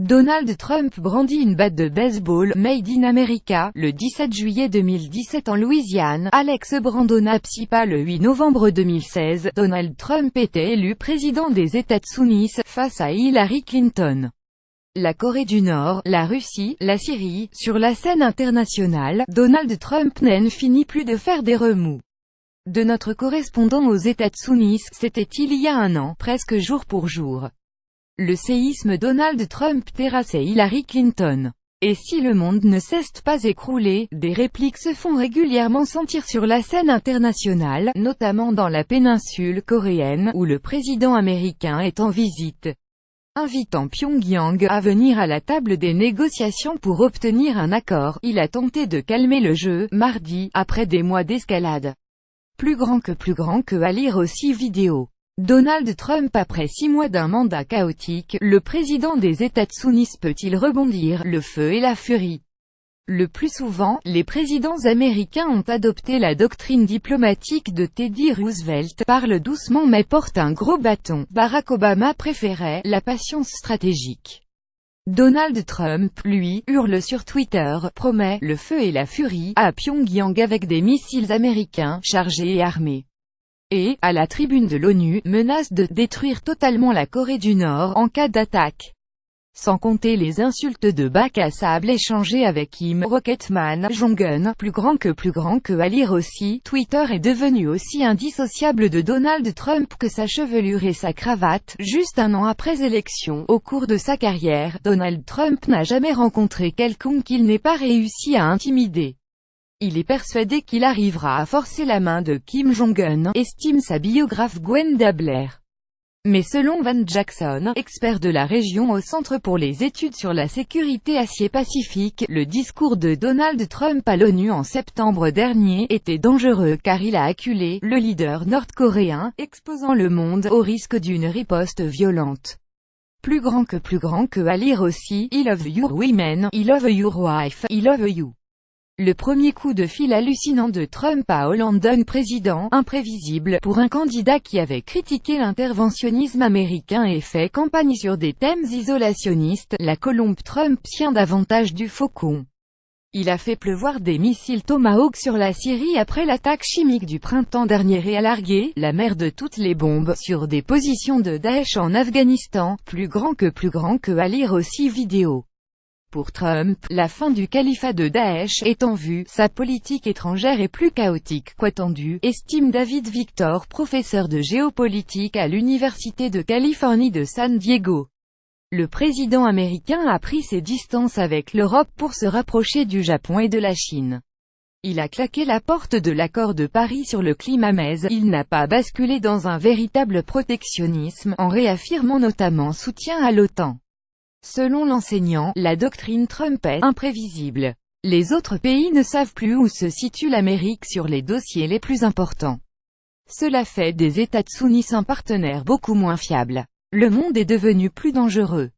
Donald Trump brandit une batte de baseball « Made in America » le 17 juillet 2017 en Louisiane. Alex Brandona Psipa le 8 novembre 2016, Donald Trump était élu président des États-Unis, face à Hillary Clinton. La Corée du Nord, la Russie, la Syrie, sur la scène internationale, Donald Trump n'en finit plus de faire des remous. De notre correspondant aux États-Unis, c'était il y a un an, presque jour pour jour. Le séisme Donald Trump terrassait Hillary Clinton. Et si le monde ne s'est pas écroulé, des répliques se font régulièrement sentir sur la scène internationale, notamment dans la péninsule coréenne, où le président américain est en visite, invitant Pyongyang à venir à la table des négociations pour obtenir un accord. Il a tenté de calmer le jeu, mardi, après des mois d'escalade. Plus grand que à lire aussi vidéo. Donald Trump après 6 mois d'un mandat chaotique, le président des États-Unis peut-il rebondir? Le feu et la furie. Le plus souvent, les présidents américains ont adopté la doctrine diplomatique de Teddy Roosevelt, parle doucement mais porte un gros bâton. Barack Obama préférait la patience stratégique. Donald Trump, lui, hurle sur Twitter, promet le feu et la furie à Pyongyang avec des missiles américains chargés et armés. Et, à la tribune de l'ONU, menace de détruire totalement la Corée du Nord en cas d'attaque. Sans compter les insultes de bac à sable échangées avec Kim Rocketman Jong-un. Plus grand que à lire aussi, Twitter est devenu aussi indissociable de Donald Trump que sa chevelure et sa cravate. Juste un an après élection, au cours de sa carrière, Donald Trump n'a jamais rencontré quelqu'un qu'il n'ait pas réussi à intimider. Il est persuadé qu'il arrivera à forcer la main de Kim Jong-un, estime sa biographe Gwenda Blair. Mais selon Van Jackson, expert de la région au Centre pour les études sur la sécurité Asie-Pacifique, le discours de Donald Trump à l'ONU en septembre dernier était dangereux car il a acculé le leader nord-coréen, exposant le monde au risque d'une riposte violente. Plus grand que à lire aussi, I love your women, I love your wife, I love you. Le premier coup de fil hallucinant de Trump à Hollande, un président imprévisible pour un candidat qui avait critiqué l'interventionnisme américain et fait campagne sur des thèmes isolationnistes. La colombe Trump tient davantage du faucon. Il a fait pleuvoir des missiles Tomahawk sur la Syrie après l'attaque chimique du printemps dernier et a largué la mère de toutes les bombes sur des positions de Daesh en Afghanistan. Plus grand que à lire aussi vidéo. Pour Trump, la fin du califat de Daesh est en vue, sa politique étrangère est plus chaotique qu'attendu, estime David Victor, professeur de géopolitique à l'Université de Californie de San Diego. Le président américain a pris ses distances avec l'Europe pour se rapprocher du Japon et de la Chine. Il a claqué la porte de l'accord de Paris sur le climat mais il n'a pas basculé dans un véritable protectionnisme, en réaffirmant notamment soutien à l'OTAN. Selon l'enseignant, la doctrine Trump est imprévisible. Les autres pays ne savent plus où se situe l'Amérique sur les dossiers les plus importants. Cela fait des États-Unis un partenaire beaucoup moins fiable. Le monde est devenu plus dangereux.